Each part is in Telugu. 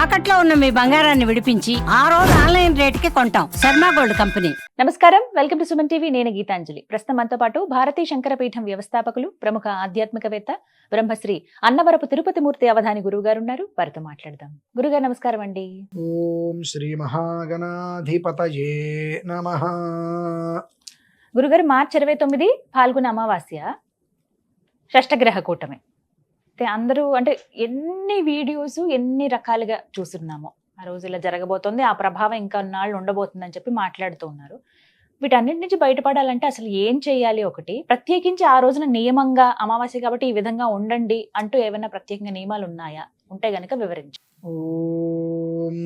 తాకట్లో ఉన్న మీ బంగారాన్ని విడిపించి ఆ రోజు ఆన్లైన్ రేటుకి కొంటాం. Sharma gold company. నమస్కారం, వెల్కమ్ టు సుమన్ టీవీ. నేను గీతాంజలి. ప్రస్తుతం మనతో పాటు భారతీయ శంకరపీఠం వ్యవస్థాపకులు, ప్రముఖ ఆధ్యాత్మికవేత్త, బ్రహ్మశ్రీ అన్నవరపు తిరుపతి మూర్తి అవధాని గురువు గారు ఉన్నారు. వారితో మాట్లాడదాం. గురుగారు నమస్కారం అండి. ఓం శ్రీ మహాగణాధిపతయే నమః. గురుగారు, మార్చి 29 ఫాల్గుణ అమావాస్య, షష్టగ్రహ కూటమి. అందరూ అంటే ఎన్ని వీడియోస్ ఎన్ని రకాలుగా చూస్తున్నామో, ఆ రోజు ఇలా జరగబోతోంది, ఆ ప్రభావం ఇంకా నాళ్ళు ఉండబోతుందని చెప్పి మాట్లాడుతూ ఉన్నారు. వీటన్నిటి నుంచి బయటపడాలంటే అసలు ఏం చేయాలి? ఒకటి ప్రత్యేకించి ఆ రోజున నియమంగా అమావాస్య కాబట్టి ఈ విధంగా ఉండండి అంటూ ఏమైనా ప్రత్యేకంగా నియమాలు ఉన్నాయా? ఉంటే గనక వివరించు. ఓం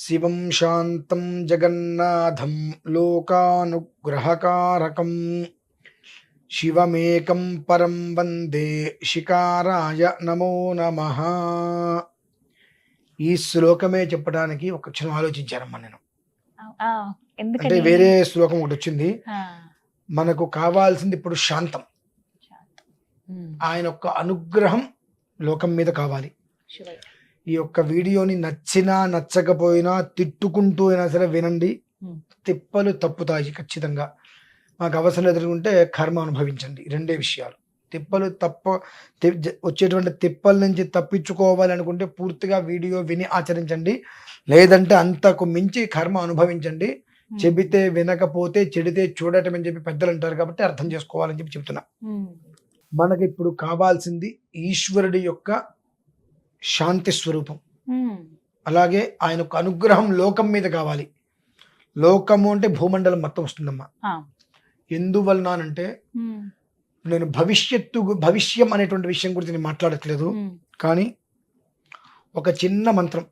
శివం శాంతం జగన్నాథం లోకానుగ్రహకారకం శివమేకం పరం వందే శికారాయ నమో నమః. ఈ శ్లోకమే చెప్పడానికి ఒక క్షణం ఆలోచించానమ్మా నేను. అంటే వేరే శ్లోకం ఒకటి వచ్చింది. మనకు కావాల్సింది ఇప్పుడు శాంతం. ఆయన యొక్క అనుగ్రహం లోకం మీద కావాలి. ఈ యొక్క వీడియోని నచ్చినా నచ్చకపోయినా తిట్టుకుంటూ అయినా సరే వినండి. తిప్పలు తప్పుతాయి ఖచ్చితంగా. మాకు అవసరం ఎదుర్కొంటే కర్మ అనుభవించండి. రెండే విషయాలు. తిప్పలు వచ్చేటువంటి తిప్పల నుంచి తప్పించుకోవాలనుకుంటే పూర్తిగా వీడియో విని ఆచరించండి. లేదంటే అంతకు మించి కర్మ అనుభవించండి. చెబితే వినకపోతే చెడితే చూడటం అని చెప్పి పెద్దలు అంటారు. కాబట్టి అర్థం చేసుకోవాలని చెప్పి చెప్తున్నా. మనకి ఇప్పుడు కావాల్సింది ఈశ్వరుడి యొక్క శాంతి స్వరూపం. అలాగే ఆయన యొక్క అనుగ్రహం లోకం మీద కావాలి. లోకము అంటే భూమండలం మొత్తం వస్తుందమ్మా. ఎందువలన అంటే నేను భవిష్యం అనేటువంటి విషయం గురించి నేను మాట్లాడట్లేదు. కానీ ఒక చిన్న మంత్రం,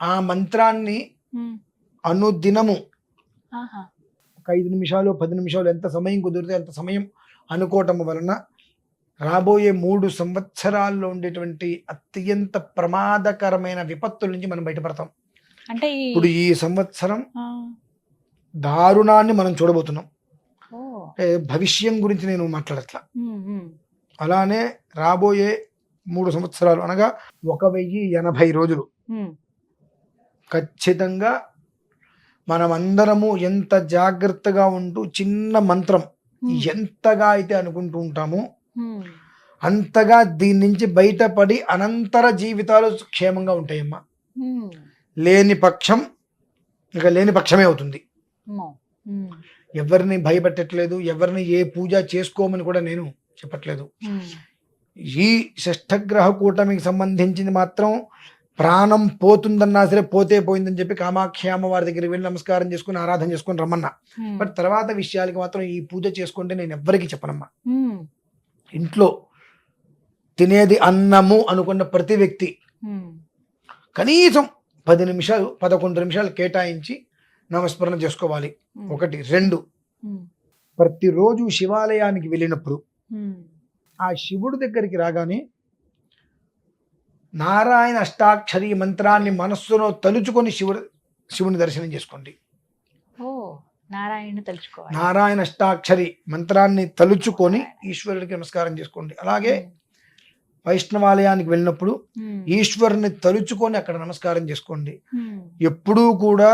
ఆ మంత్రాన్ని అనుదినము ఒక 5 నిమిషాలు 10 నిమిషాలు ఎంత సమయం కుదిరితే అంత సమయం అనుకోవటం వలన రాబోయే 3 సంవత్సరాల్లో ఉండేటువంటి అత్యంత ప్రమాదకరమైన విపత్తుల నుంచి మనం బయటపడతాం. అంటే ఇప్పుడు ఈ సంవత్సరం దారుణాన్ని మనం చూడబోతున్నాం. భవిష్యం గురించి నేను మాట్లాడట్లా. అలానే రాబోయే 3 సంవత్సరాలు అనగా 1080 రోజులు ఖచ్చితంగా మనం అందరము ఎంత జాగ్రత్తగా ఉంటూ చిన్న మంత్రం ఎంతగా అయితే అనుకుంటూ ఉంటామో అంతగా దీని నుంచి బయటపడి అనంతర జీవితాలు క్షేమంగా ఉంటాయమ్మా. లేని పక్షం ఇక లేని పక్షమే అవుతుంది. ఎవరిని భయపెట్టట్లేదు, ఎవరిని ఏ పూజ చేసుకోమని కూడా నేను చెప్పట్లేదు. ఈ షష్ఠగ్రహ కూటమికి సంబంధించింది మాత్రం ప్రాణం పోతుందన్నా సరే పోతే పోయిందని చెప్పి కామాఖ్య అమ్మవారి దగ్గరికి వెళ్ళి నమస్కారం చేసుకుని ఆరాధన చేసుకుని రమ్మన్నా. బట్ తర్వాత విషయాలకి మాత్రం ఈ పూజ చేసుకుంటే నేను ఎవ్వరికి చెప్పనమ్మా. ఇంట్లో తినేది అన్నము అనుకున్న ప్రతి వ్యక్తి కనీసం 10 నిమిషాలు 11 నిమిషాలు కేటాయించి నమస్మరణ చేసుకోవాలి. 1 2 ప్రతిరోజు శివాలయానికి వెళ్ళినప్పుడు ఆ శివుడి దగ్గరికి రాగానే నారాయణ అష్టాక్షరి మంత్రాన్ని మనస్సులో తలుచుకొని శివుని దర్శనం చేసుకోండి. నారాయణ అష్టాక్షరి మంత్రాన్ని తలుచుకొని ఈశ్వరుడికి నమస్కారం చేసుకోండి. అలాగే వైష్ణవాలయానికి వెళ్ళినప్పుడు ఈశ్వరుని తలుచుకొని అక్కడ నమస్కారం చేసుకోండి. ఎప్పుడూ కూడా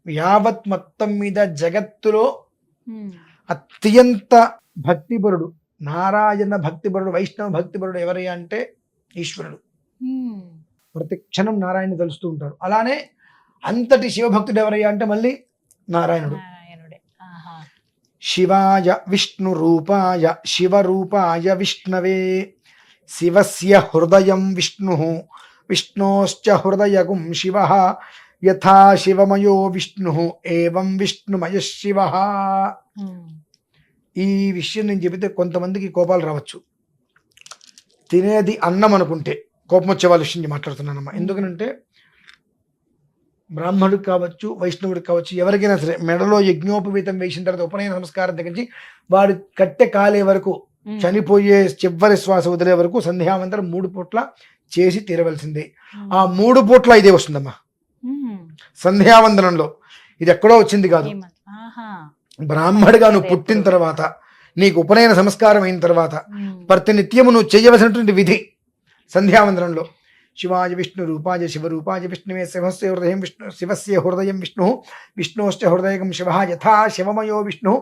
యావత్ మొత్తం మీద జగత్తులో అత్యంత భక్తిపరుడు, నారాయణ భక్తిపరుడు, వైష్ణవ భక్తిపరుడు ఎవరి అంటే ఈశ్వరుడు. ప్రతి క్షణం నారాయణ తలుస్తూ ఉంటాడు. అలానే అంతటి శివభక్తుడు ఎవరయ్యా అంటే మళ్ళీ నారాయణుడు. శివాయ విష్ణు రూపాయ శివరూపాయ విష్ణవే శివస్య హృదయం విష్ణు విష్ణోశ్చ హృదయగుం శివః యథా శివమయో విష్ణు ఏవం విష్ణుమయ శివ. ఈ విషయం నేను చెబితే కొంతమందికి కోపాలు రావచ్చు. తినేది అన్నం అనుకుంటే కోపం వచ్చే వాళ్ళ విషయం మాట్లాడుతున్నానమ్మా. ఎందుకనంటే బ్రాహ్మణుడికి కావచ్చు, వైష్ణవుడికి కావచ్చు, ఎవరికైనా సరే మెడలో యజ్ఞోపవీతం వేసిన తర్వాత ఉపనయన సంస్కారం దగ్గర నుంచి వాడు కట్టె కాలే వరకు, చనిపోయే చివరి శ్వాస వదిలే వరకు సంధ్యావంతరం 3 పూట్ల చేసి తీరవలసిందే. ఆ 3 పూట్ల ఇదే వస్తుందమ్మా సంధ్యావందనంలో. ఇది ఎక్కడో వచ్చింది కాదు. బ్రాహ్మడిగా నువ్వు పుట్టిన తర్వాత, నీకు ఉపనయన సంస్కారం అయిన తర్వాత ప్రతి నిత్యము నువ్వు చేయవలసినటువంటి విధి సంధ్యావందనంలో శివాయ విష్ణు రూపాయ శివరూపాయ విష్ణువే శివస్య హృదయం విష్ణు విష్ణోశ్చ హృదయకం శివ యథా శివమయో విష్ణు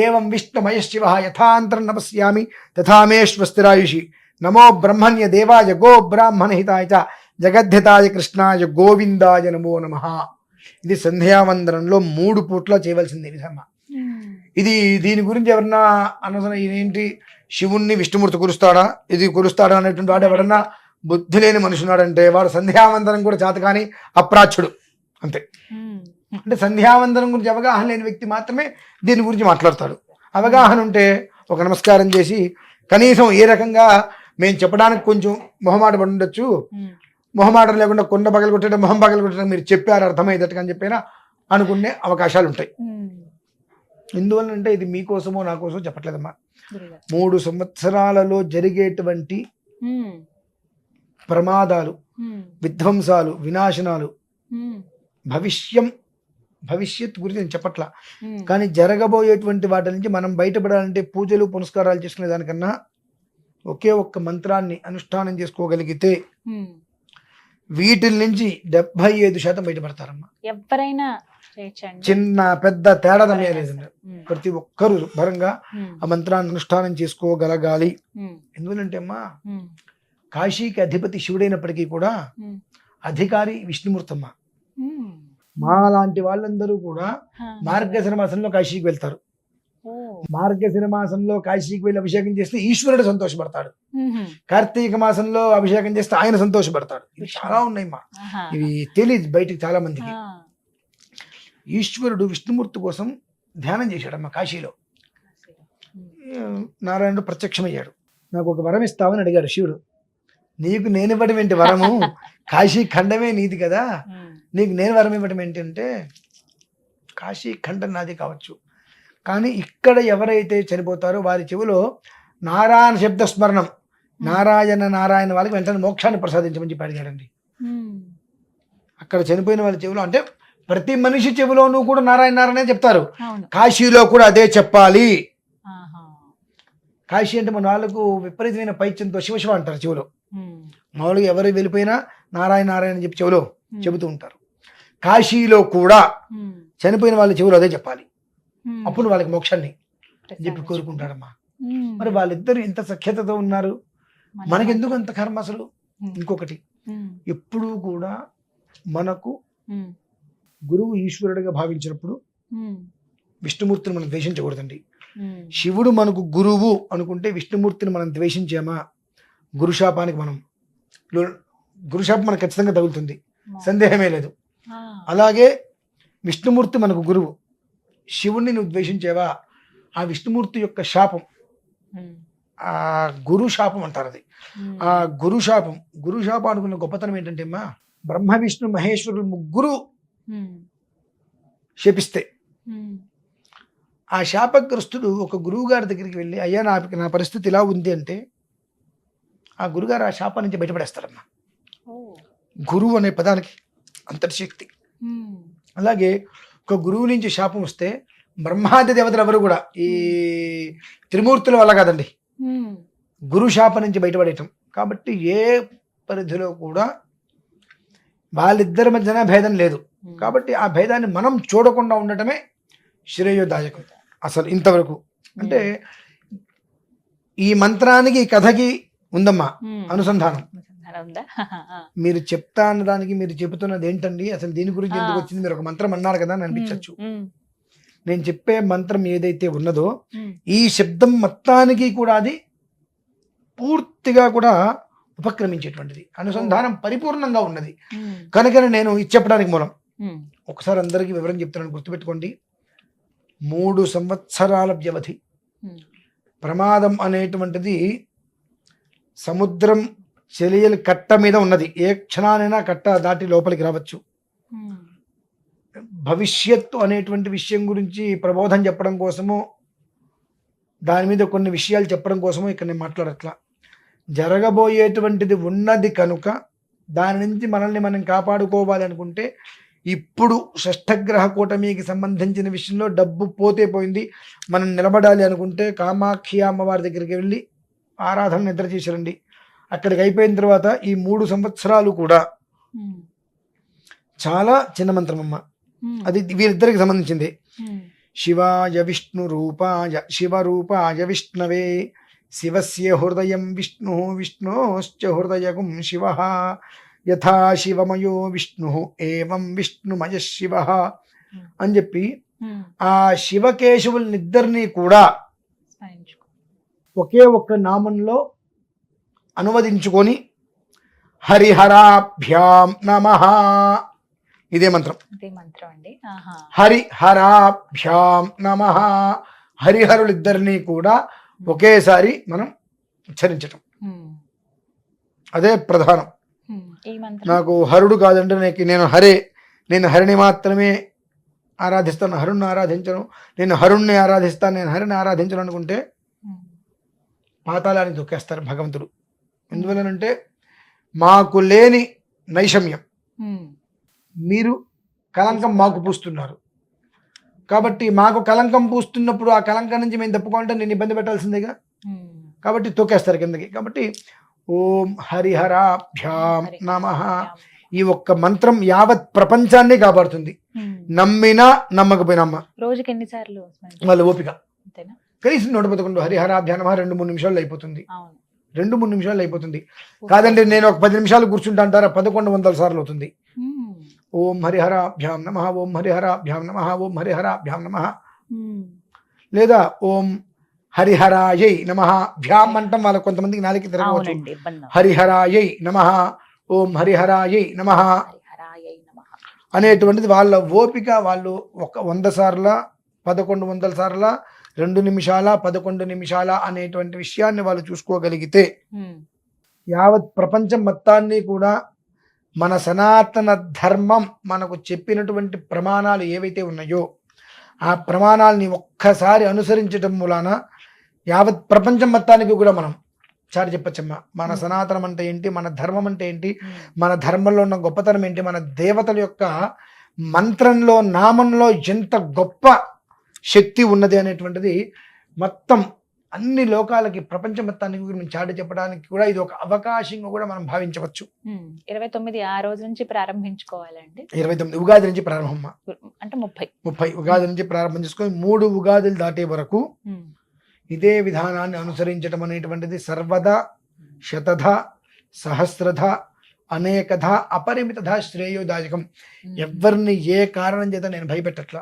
ఏవం విష్ణుమయ శివ యథాంతరం నమస్యామి తథా మే స్వస్తిరాయుషి నమో బ్రహ్మణ్య దేవాయ గో బ్రాహ్మణ హితాయ చ జగద్ధితాయ కృష్ణాయ గోవిందాయ నమో నమః. ఇది సంధ్యావందనంలో 3 పూట్ల చేయవలసింది విధమ్మ. ఇది దీని గురించి ఎవరన్నా అనవసరం ఏంటి శివుణ్ణి విష్ణుమూర్తి కురుస్తాడా ఇది కురుస్తాడా అనేటువంటి వాడు ఎవరన్నా బుద్ధి లేని మనిషి ఉన్నాడంటే వాడు సంధ్యావందనం కూడా చేత కానీ అప్రాచ్యుడు అంతే. అంటే సంధ్యావందనం గురించి అవగాహన లేని వ్యక్తి మాత్రమే దీని గురించి మాట్లాడతాడు. అవగాహన ఉంటే ఒక నమస్కారం చేసి కనీసం ఏ రకంగా మేము చెప్పడానికి కొంచెం మొహమాట పడి ఉండొచ్చు, మొహమాటం లేకుండా కొండ పగలు కొట్టడం మొహం పగలు కొట్టడం మీరు చెప్పారు అర్థమయ్యేటట్టుగా అని చెప్పినా అనుకునే అవకాశాలు ఉంటాయి. ఎందువల్ల అంటే ఇది మీకోసమో నా కోసం చెప్పట్లేదమ్మా. 3 సంవత్సరాలలో జరిగేటువంటి ప్రమాదాలు, విధ్వంసాలు, వినాశనాలు, భవిష్యత్ గురించి నేను చెప్పట్లా, కానీ జరగబోయేటువంటి వాటి నుంచి మనం బయటపడాలంటే పూజలు పునస్కారాలు చేసుకునే దానికన్నా ఒకే ఒక్క మంత్రాన్ని అనుష్ఠానం చేసుకోగలిగితే వీటి నుంచి 75% బయటపడతారమ్మా. ఎవరైనా చిన్న పెద్ద తేడా లేదండి. ప్రతి ఒక్కరూ శుభ్రంగా ఆ మంత్రాన్ని అనుష్ఠానం చేసుకోగలగాలి. ఎందుకంటే అమ్మా కాశీకి అధిపతి శివుడైనప్పటికీ కూడా అధికారి విష్ణుమూర్తమ్మ. మా లాంటి వాళ్ళందరూ కూడా మార్గశిర మాసంలో కాశీకి వెళ్తారు. మార్గశిర మాసంలో కాశీకి వెళ్ళి అభిషేకం చేస్తే ఈశ్వరుడు సంతోషపడతాడు. కార్తీక మాసంలో అభిషేకం చేస్తే ఆయన సంతోషపడతాడు. ఇవి చాలా ఉన్నాయి మా, ఇవి తెలియదు బయటికి చాలా మందికి. ఈశ్వరుడు విష్ణుమూర్తి కోసం ధ్యానం చేశాడమ్మా కాశీలో. నారాయణుడు ప్రత్యక్షమయ్యాడు. నాకు ఒక వరం ఇస్తావని అడిగాడు శివుడు. నీకు నేను ఇవ్వడం ఏంటి వరము, కాశీ ఖండమే నీది కదా, నీకు నేను వరం ఇవ్వడం ఏంటి అంటే కాశీ ఖండం నాది కావచ్చు, కానీ ఇక్కడ ఎవరైతే చనిపోతారో వారి చెవిలో నారాయణ శబ్ద స్మరణం, నారాయణ నారాయణ వాళ్ళకి వెంటనే మోక్షాన్ని ప్రసాదించమని చెప్పి అడిగాడండి. అక్కడ చనిపోయిన వాళ్ళ చెవిలో, అంటే ప్రతి మనిషి చెవిలోనూ కూడా నారాయణ నారాయణ చెప్తారు, కాశీలో కూడా అదే చెప్పాలి. కాశీ అంటే మన వాళ్ళకు విపరీతమైన పైత్యంతో శివశివ అంటారు చెవిలో. మామూలుగా ఎవరు వెళ్ళిపోయినా నారాయణ నారాయణ చెప్పి చెవిలో చెబుతూ ఉంటారు. కాశీలో కూడా చనిపోయిన వాళ్ళ చెవిలో అదే చెప్పాలి, అప్పుడు వాళ్ళకి మోక్షాన్ని చెప్పి కోరుకుంటారమ్మా. మరి వాళ్ళిద్దరు ఇంత సఖ్యతతో ఉన్నారు, మనకెందుకు అంత కర్మ అసలు? ఇంకొకటి, ఎప్పుడూ కూడా మనకు గురువు ఈశ్వరుడిగా భావించినప్పుడు విష్ణుమూర్తిని మనం ద్వేషించకూడదండి. శివుడు మనకు గురువు అనుకుంటే విష్ణుమూర్తిని మనం ద్వేషించామా గురుశాపానికి గురుశాపం మనకు ఖచ్చితంగా తగులుతుంది, సందేహమే లేదు. అలాగే విష్ణుమూర్తి మనకు గురువు, శివుణ్ణి నువ్వు ద్వేషించేవా ఆ విష్ణుమూర్తి యొక్క శాపం, ఆ గురు శాపం అంటారు. అది ఆ గురుశాపం అనుకున్న గొప్పతనం ఏంటంటే అమ్మా, బ్రహ్మ విష్ణు మహేశ్వరుడు ముగ్గురు శపిస్తే ఆ శాపగ్రస్తుడు ఒక గురువు గారి దగ్గరికి వెళ్ళి, అయ్యా నా పరిస్థితి ఇలా ఉంది అంటే ఆ గురుగారు ఆ శాపం నుంచి బయటపడేస్తారమ్మా. గురువు అనే పదానికి అంతటి శక్తి. అలాగే ఒక గురువు నుంచి శాపం వస్తే బ్రహ్మాది దేవతలు ఎవరు కూడా, ఈ త్రిమూర్తుల వల్ల కాదండి, గురు శాపం నుంచి బయటపడేయటం. కాబట్టి ఏ పరిధిలో కూడా వాళ్ళిద్దరి మధ్యన భేదం లేదు. కాబట్టి ఆ భేదాన్ని మనం చూడకుండా ఉండటమే శ్రేయోదాయకం. అసలు ఇంతవరకు అంటే ఈ మంత్రానికి ఈ కథకి ఉందమ్మా అనుసంధానం. మీరు చెప్తా అన్నదానికి మీరు చెబుతున్నది ఏంటండి, అసలు దీని గురించి ఎందుకు వచ్చింది, మీరు ఒక మంత్రం అన్నారు కదా అని అనిపించవచ్చు. నేను చెప్పే మంత్రం ఏదైతే ఉన్నదో ఈ శబ్దం మొత్తానికి కూడా అది పూర్తిగా కూడా ఉపక్రమించేటువంటిది, అనుసంధానం పరిపూర్ణంగా ఉన్నది. కనుక నేను ఇది చెప్పడానికి మూలం. ఒకసారి అందరికీ వివరం చెప్తున్నాను, గుర్తుపెట్టుకోండి. 3 సంవత్సరాల వ్యవధి. ప్రమాదం అనేటువంటిది సముద్రం చెలియలు కట్ట మీద ఉన్నది, ఏ క్షణానైనా కట్ట దాటి లోపలికి రావచ్చు. భవిష్యత్తు అనేటువంటి విషయం గురించి ప్రబోధం చెప్పడం కోసమో దాని మీద కొన్ని విషయాలు చెప్పడం కోసమో ఇక్కడ నేను మాట్లాడట్లా. జరగబోయేటువంటిది ఉన్నది కనుక దాని నుంచి మనల్ని మనం కాపాడుకోవాలి అనుకుంటే ఇప్పుడు షష్ఠగ్రహ కూటమికి సంబంధించిన విషయంలో డబ్బు పోతే పోయింది, మనం నిలబడాలి అనుకుంటే కామాక్షి అమ్మవారి దగ్గరికి వెళ్ళి ఆరాధన నిద్ర చేసిరండి. అక్కడికి అయిపోయిన తర్వాత ఈ 3 సంవత్సరాలు కూడా చాలా చిన్న మంత్రం అమ్మ. అది వీరిద్దరికి సంబంధించింది. శివాయ విష్ణు రూపాయ శివరూపాయ విష్ణవే శివస్య హృదయం విష్ణు విష్ణోశ్చ హృదయగుం శివ యథా శివమయో విష్ణు ఏవం విష్ణుమయ శివ అని చెప్పి ఆ శివకేశవులనిద్దరినీ కూడా ఒకే ఒక్క నామంలో అనువదించుకొని హరిహరాభ్యాం నమః, ఇదే మంత్రం. అండి. హరిహరాభ్యాం నమః, హరిహరులిద్దరినీ కూడా ఒకేసారి మనం ఉచ్చరించటం, అదే ప్రధానం. నాకు హరుడు కాదంటే నేను హరిని మాత్రమే ఆరాధిస్తాను, హరుణ్ణి ఆరాధించను, నేను హరుణ్ణి ఆరాధిస్తాను, నేను హరిని ఆరాధించను అనుకుంటే పాతాళాన్ని తొక్కేస్తారు భగవంతుడు. ఎందువలనంటే మాకు లేని నైషమ్యం, మీరు కలంకం మాకు పూస్తున్నారు కాబట్టి మాకు కలంకం పూస్తున్నప్పుడు ఆ కలంకం నుంచి మేము తప్పుకోవాలంటే నేను ఇబ్బంది పెట్టాల్సిందేగా, కాబట్టి తొక్కేస్తారు కిందకి. కాబట్టి ఓం హరిహరాభ్యాం నమః, ఈ ఒక్క మంత్రం యావత్ ప్రపంచాన్ని కాపాడుతుంది. నమ్మినా నమ్మకపోయినా అమ్మ, రోజుకి ఎన్నిసార్లు వాళ్ళ ఓపిక కనీసం 111 హరిహరాభ్యాం నమః 2-3 నిమిషాల్లో అయిపోతుంది. 2-3 నిమిషాల్లో అయిపోతుంది. కాదండి నేను ఒక 10 నిమిషాలు కూర్చుంటా అంటారా, 1100 సార్లు అవుతుంది. ఓం హరిహరాభ్యాం నమః, ఓం హరిహరాభ్యాం నమః, ఓం హరిహరాభ్యాం నమః, లేదా ఓం హరిహరాయై నమః. భ్యాం అంటాం వాళ్ళ కొంతమందికి నాలుగు తిరగవచ్చు. హరిహరాయై నమః, ఓం హరిహరాయై నమః అనేటువంటిది వాళ్ళ ఓపిక. వాళ్ళు ఒక 100 సార్ల 1100 సార్ల 2 నిమిషాల 11 నిమిషాల అనేటువంటి విషయాన్ని వాళ్ళు చూసుకోగలిగితే యావత్ ప్రపంచం మొత్తాన్ని కూడా మన సనాతన ధర్మం మనకు చెప్పినటువంటి ప్రమాణాలు ఏవైతే ఉన్నాయో ఆ ప్రమాణాలని ఒక్కసారి అనుసరించటం మూలాన యావత్ ప్రపంచం మొత్తానికి కూడా మనం చాటి చెప్పచ్చమ్మా. మన సనాతనం అంటే ఏంటి, మన ధర్మం అంటే ఏంటి, మన ధర్మంలో ఉన్న గొప్పతనం ఏంటి, మన దేవతల యొక్క మంత్రంలో నామంలో ఎంత గొప్ప శక్తి ఉన్నది అనేటువంటిది మొత్తం అన్ని లోకాలకి ప్రపంచం మొత్తానికి మేము చాటి చెప్పడానికి కూడా ఇది ఒక అవకాశంగా కూడా మనం భావించవచ్చు. 29 ఆ రోజు నుంచి ప్రారంభించుకోవాలండి. 29 ఉగాది నుంచి ప్రారంభం అంటే 30 ఉగాది నుంచి ప్రారంభం చేసుకొని 3 ఉగాదులు దాటే వరకు ఇదే విధానాన్ని అనుసరించడం అనేటువంటిది సర్వదా శతధ సహస్రధ అనేకధ అపరిమితధ శ్రేయోదాయకం. ఎవరిని ఏ కారణం చేత నేను భయపెట్టట్లా.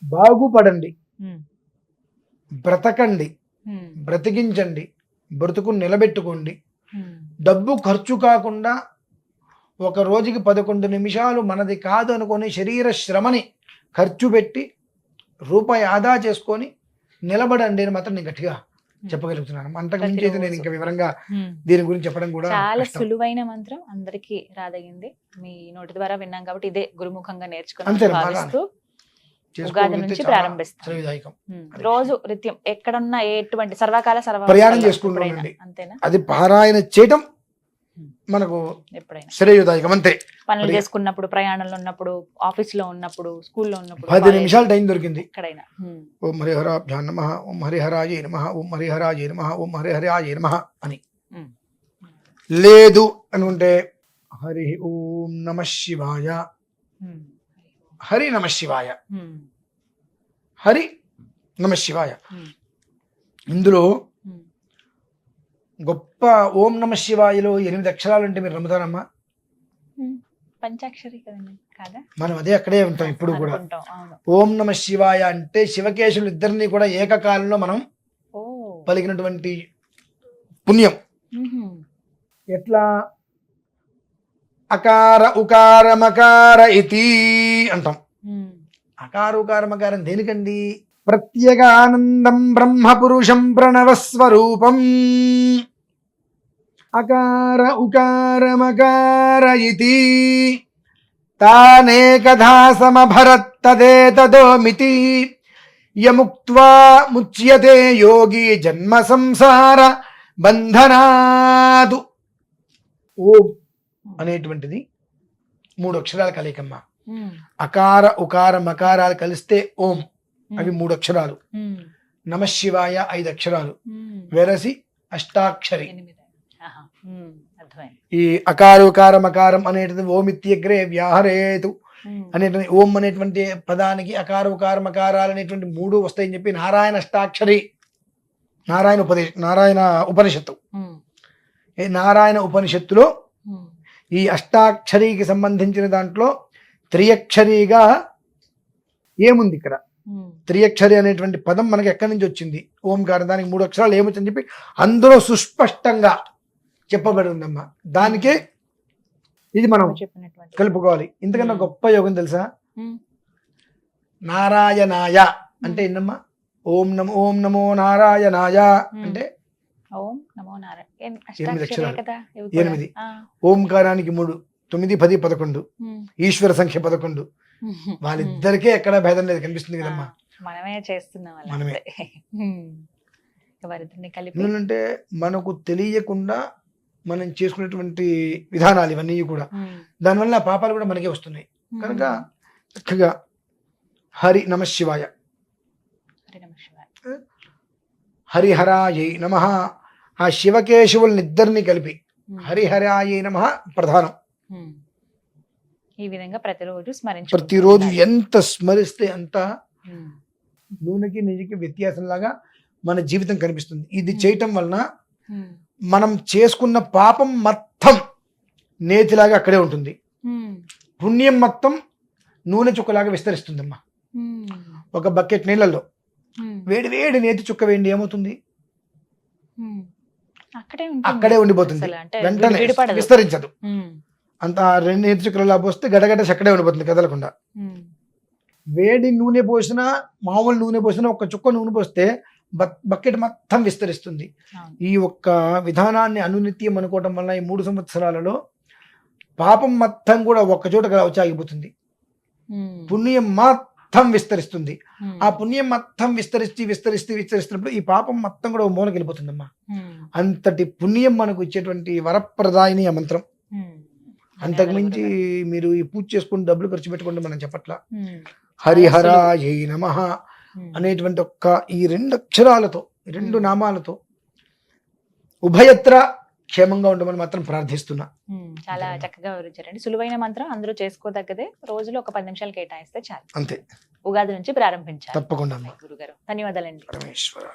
బాగుపడండి, బ్రతకండి, బ్రతికించండి, బ్రతుకు నిలబెట్టుకోండి. డబ్బు ఖర్చు కాకుండా ఒక రోజుకి 11 నిమిషాలు మనది కాదు అనుకొని శరీర శ్రమని ఖర్చు పెట్టి రూపాయి ఆదా చేసుకొని నిలబడండి అని మాత్రం నేను గట్టిగా చెప్పగలుగుతున్నాను. అంతకు మించి అయితే నేను ఇంకా వివరంగా దీని గురించి చెప్పడం కూడా చాలా సులువైన మంత్రం, అందరికీ రాదగింది. మీ నోటి ద్వారా విన్నాం కాబట్టి ఇదే గురుముఖంగా నేర్చుకుని ఉగాది నుంచి ప్రారంభిస్తాం. రోజు నిత్యం ఎక్కడున్నా ఎటువంటి సర్వకాల ప్రయాణం చేసుకుంటాం. అంతేనా? అది పారాయణ చేయటం మనకు ఎప్పుడైనా శ్రేయోదాయకం. అంతే. పనులు చేసుకున్నప్పుడు, ప్రయాణంలో ఉన్నప్పుడు, ఆఫీస్ లో ఉన్నప్పుడు, స్కూల్లో ఉన్నప్పుడు 10 నిమిషాలు టైం దొరికింది. ఎక్కడైనా ఓం హరిహరాభ్యాం నమః, ఓం హరిహరాయ నమః, ఓం హరిహరాయ నమః, ఓం హరిహరాయ నమః అని. లేదు అనుకుంటే హరి ఓం నమః శివాయ, హరి నమ శివాయ, హరి నమ శివాయ. ఇందులో గొప్ప ఓం నమ శివాయలో 8 అక్షరాలు అంటే మీరు నమ్ముతారమ్మా? పంచాక్షరి కదండి, కాదా? మనం అదే అక్కడే ఉంటాం ఇప్పుడు కూడా. ఓం నమ శివాయ అంటే శివకేశవులు ఇద్దరిని కూడా ఏకకాలంలో మనం పలికినటువంటి పుణ్యం. ఎట్లా? అకార ఉకార మకార ఇతి అంటాం. అకార ఉకార మకారం దేనికండి? ప్రత్యేగానందం బ్రహ్మ పురుషం ప్రణవస్వరూపం. అకార ఉకార మకార ఇతి తానేకధా సమభరత్ తదేతదోమితి యముక్త్వా ముచ్యతే యోగి జన్మ సంసార బంధనాదు. ఓం అనేటువంటిది 3 అక్షరాలు కలయికమ్మ. అకార ఉకార మకారాలు కలిస్తే ఓం, అవి 3 అక్షరాలు. నమ శివాయ 5 అక్షరాలు, వెరసి అష్టాక్షరి. ఆహా. అర్థమైంది. ఈ అకారు ఉకారం అకారం అనేటువంటి ఓమిత్యగ్రే వ్యాహరేతు అనేటువంటి ఓం అనేటువంటి పదానికి అకార ఉకారం అకారాలు అనేటువంటి 3 వస్తాయని చెప్పి నారాయణ అష్టాక్షరి నారాయణ ఉపనిషత్తు. ఈ నారాయణ ఉపనిషత్తులో ఈ అష్టాక్షరికి సంబంధించిన దాంట్లో త్రియక్షరిగా ఏముంది ఇక్కడ, త్రియక్షరి అనేటువంటి పదం మనకి ఎక్కడి నుంచి వచ్చింది, ఓంకారం దానికి 3 అక్షరాలు ఏమొచ్చని చెప్పి అందులో సుస్పష్టంగా చెప్పబడిందమ్మా. దానికే ఇది మనం చెప్పినటువంటి కలుపుకోవాలి. ఇంతకన్నా గొప్ప యోగం తెలుసా? నారాయణాయ అంటే ఏంటమ్మా? ఓం నమో నారాయణాయ అంటే ఓం నమో నారాయణ 8 అక్షరాలు. కదా 8 ఓంకారానికి 3, 9, 10, 11 ఈశ్వర సంఖ్య 11. వాళ్ళిద్దరికే ఎక్కడ భేదం లేదు, కనిపిస్తుంది కదమ్మా. మనమే చేస్తున్నాం అలా. మనమే. వారిద్దరిని కలిపి ఎందుకంటే మనకు తెలియకుండా మనం చేసుకునేటువంటి విధానాలు ఇవన్నీ కూడా, దానివల్ల పాపాలు కూడా మనకే వస్తున్నాయి. కనుక చక్కగా హరి నమ శివాయ, హరిహరాయై నమ, ఆ శివకేశవులనిద్దరిని కలిపి హరిహరాయై నమ ప్రధానం. ఈ విధంగా ప్రతిరోజు ప్రతిరోజు ఎంత స్మరిస్తే అంత నూనెకి నెయ్యికి వ్యత్యాసం లాగా మన జీవితం కనిపిస్తుంది. ఇది చేయటం వలన మనం చేసుకున్న పాపం మొత్తం నేతిలాగా అక్కడే ఉంటుంది, పుణ్యం మొత్తం నూనె చుక్కలాగా విస్తరిస్తుందమ్మా. ఒక బకెట్ నీళ్ళల్లో వేడి వేడి నేతి చుక్క వేయండి, ఏమవుతుంది? అక్కడే ఉండిపోతుంది, వెంటనే విస్తరించదు. అంత 2 నేతి చుక్కలలో పోస్తే గడగడ అక్కడే ఉండిపోతుంది కదలకుండా. వేడి నూనె పోసినా మామూలు నూనె పోసినా ఒక చుక్క నూనె పోస్తే బకెట్ మొత్తం విస్తరిస్తుంది. ఈ ఒక్క విధానాన్ని అనునిత్యం అనుకోవటం వల్ల ఈ 3 సంవత్సరాలలో పాపం మొత్తం కూడా ఒక్క చోట వచ్చాగిపోతుంది, పుణ్యం మొత్తం విస్తరిస్తుంది. ఆ పుణ్యం మొత్తం విస్తరిస్తున్నప్పుడు ఈ పాపం మొత్తం కూడా మూలకి వెళ్ళిపోతుందమ్మా. అంతటి పుణ్యం మనకు ఇచ్చేటువంటి వరప్రదాయిని ఆ మంత్రం. అంతకుమించి మీరు ఈ పూజ చేసుకుని డబ్బులు ఖర్చు పెట్టుకుంటే మనం చెప్పట్లా. హరిహరాయై నమః అనేటువంటి ఒక్క ఈ 2 అక్షరాలతో, 2 నామాలతో ఉభయత్ర క్షేమంగా ఉండమని మాత్రం ప్రార్థిస్తున్నా. చాలా చక్కగా వివరించారండి. సులువైన మంత్రం, అందరూ చేసుకోదగ్గదే. రోజులో ఒక 10 నిమిషాలు కేటాయిస్తే చాలు. అంతే. ఉగాది నుంచి ప్రారంభించాలి. తప్పకుండా గురుగారు, ధన్యవాదాలండి. పరమేశ్వర.